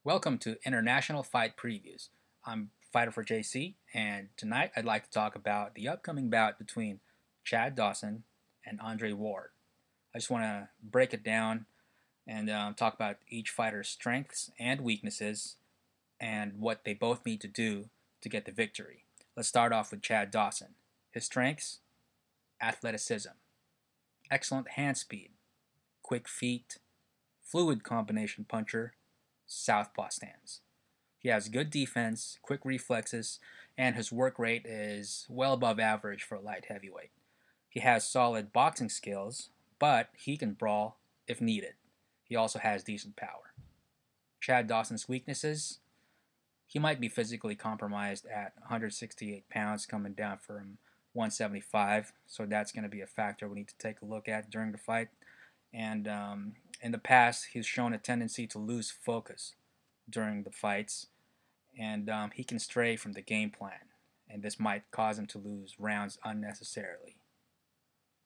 Welcome to International Fight Previews. I'm Fighter for JC, and tonight I'd like to talk about the upcoming bout between Chad Dawson and Andre Ward. I just want to break it down and talk about each fighter's strengths and weaknesses and what they both need to do to get the victory. Let's start off with Chad Dawson. His strengths: athleticism, excellent hand speed, quick feet, fluid combination puncher, southpaw stance. He has good defense, quick reflexes, and his work rate is well above average for a light heavyweight. He has solid boxing skills, but he can brawl if needed. He also has decent power. Chad Dawson's weaknesses: he might be physically compromised at 168 pounds, coming down from 175, so that's going to be a factor we need to take a look at during the fight. And in the past, he's shown a tendency to lose focus during the fights, and he can stray from the game plan, and this might cause him to lose rounds unnecessarily.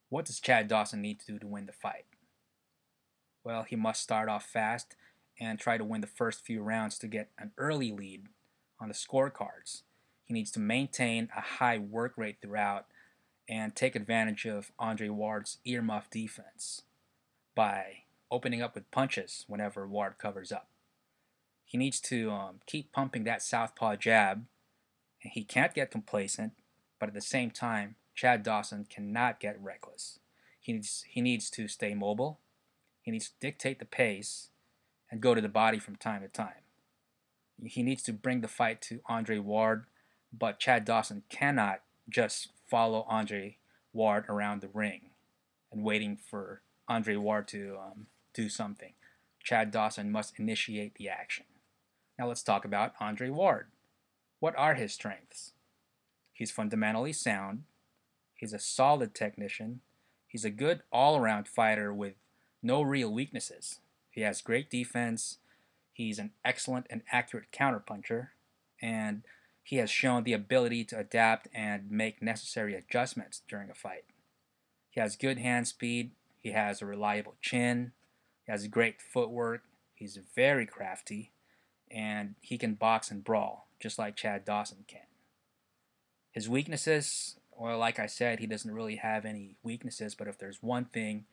What does Chad Dawson need to do to win the fight? Well, he must start off fast and try to win the first few rounds to get an early lead on the scorecards. He needs to maintain a high work rate throughout and take advantage of Andre Ward's earmuff defense by opening up with punches whenever Ward covers up. He needs to keep pumping that southpaw jab, and he can't get complacent, but at the same time, Chad Dawson cannot get reckless. He needs to stay mobile, he needs to dictate the pace, and go to the body from time to time. He needs to bring the fight to Andre Ward, but Chad Dawson cannot just follow Andre Ward around the ring and waiting for Andre Ward to do something. Chad Dawson must initiate the action. Now let's talk about Andre Ward. What are his strengths? He's fundamentally sound. He's a solid technician. He's a good all-around fighter with no real weaknesses. He has great defense. He's an excellent and accurate counterpuncher, and he has shown the ability to adapt and make necessary adjustments during a fight. He has good hand speed. He has a reliable chin. He has great footwork. He's very crafty, and he can box and brawl just like Chad Dawson can. His weaknesses, well, like I said, he doesn't really have any weaknesses, but if there's one thing,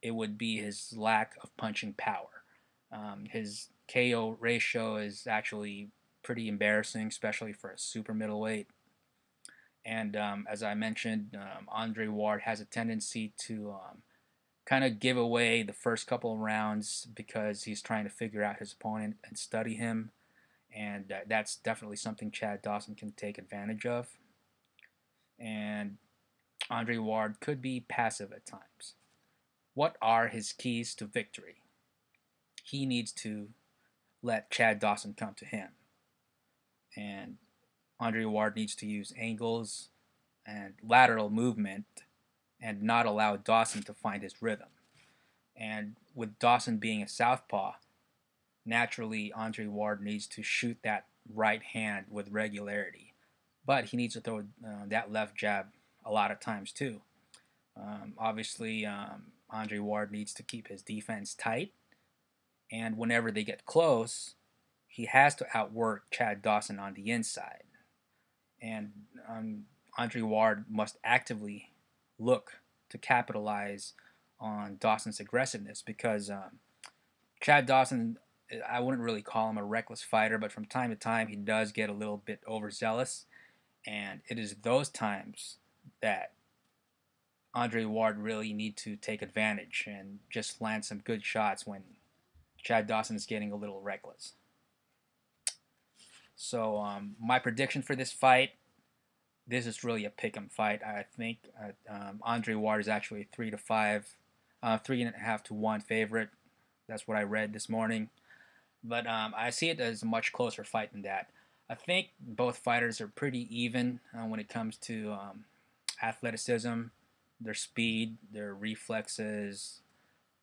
it would be his lack of punching power. His KO ratio is actually pretty embarrassing, especially for a super middleweight. And as I mentioned, Andre Ward has a tendency to kind of give away the first couple of rounds because he's trying to figure out his opponent and study him. And that's definitely something Chad Dawson can take advantage of. And Andre Ward could be passive at times. What are his keys to victory? He needs to let Chad Dawson come to him. And Andre Ward needs to use angles and lateral movement and not allow Dawson to find his rhythm. And with Dawson being a southpaw, naturally Andre Ward needs to shoot that right hand with regularity. But he needs to throw that left jab a lot of times too. Obviously, Andre Ward needs to keep his defense tight, and whenever they get close, he has to outwork Chad Dawson on the inside. And Andre Ward must actively look to capitalize on Dawson's aggressiveness because Chad Dawson, I wouldn't really call him a reckless fighter, but from time to time he does get a little bit overzealous, and it is those times that Andre Ward really need to take advantage and just land some good shots when Chad Dawson is getting a little reckless. So my prediction for this fight: this is really a pick'em fight. I think Andre Ward is actually 3.5 to 1 favorite. That's what I read this morning. But I see it as a much closer fight than that. I think both fighters are pretty even when it comes to athleticism, their speed, their reflexes,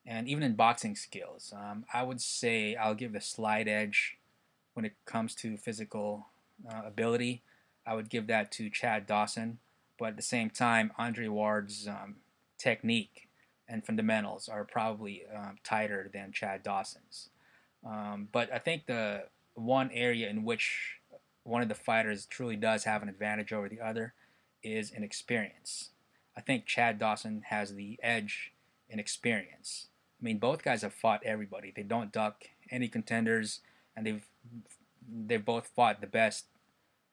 and even in boxing skills. I would say I'll give the slight edge when it comes to physical ability. I would give that to Chad Dawson, but at the same time, Andre Ward's technique and fundamentals are probably tighter than Chad Dawson's. But I think the one area in which one of the fighters truly does have an advantage over the other is in experience. I think Chad Dawson has the edge in experience. I mean, both guys have fought everybody. They don't duck any contenders, and they've both fought the best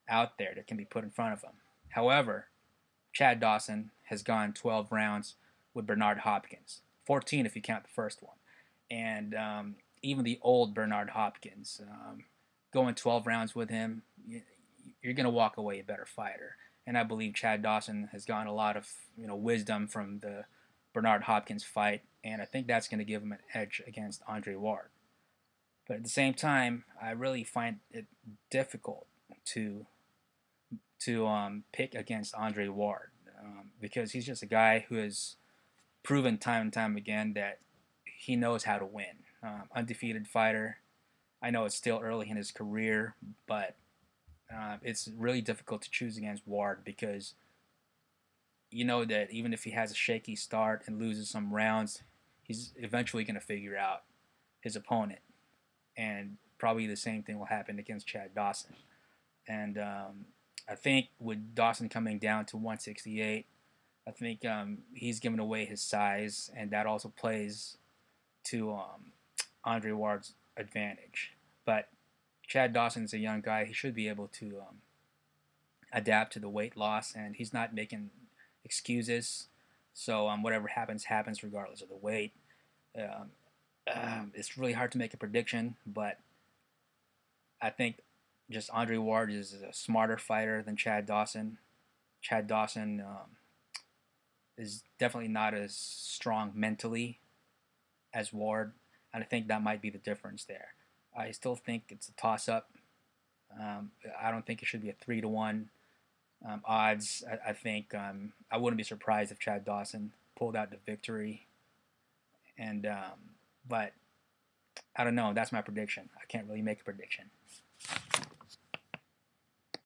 out there that can be put in front of them. However, Chad Dawson has gone 12 rounds with Bernard Hopkins, 14 if you count the first one, and even the old Bernard Hopkins, going 12 rounds with him, you're going to walk away a better fighter. And I believe Chad Dawson has gotten a lot of wisdom from the Bernard Hopkins fight, and I think that's going to give him an edge against Andre Ward. But at the same time, I really find it difficult to pick against Andre Ward because he's just a guy who has proven time and time again that he knows how to win. Undefeated fighter. I know it's still early in his career, but it's really difficult to choose against Ward because you know that even if he has a shaky start and loses some rounds, he's eventually going to figure out his opponent. And probably the same thing will happen against Chad Dawson. And I think with Dawson coming down to 168, I think he's given away his size, and that also plays to Andre Ward's advantage. But Chad Dawson's a young guy. He should be able to adapt to the weight loss, and he's not making excuses. So whatever happens, happens regardless of the weight. It's really hard to make a prediction, but I think just Andre Ward is a smarter fighter than Chad Dawson. Chad Dawson is definitely not as strong mentally as Ward, and I think that might be the difference there. I still think it's a toss-up. I don't think it should be a 3-1 odds. I think I wouldn't be surprised if Chad Dawson pulled out the victory. And but I don't know. That's my prediction. I can't really make a prediction.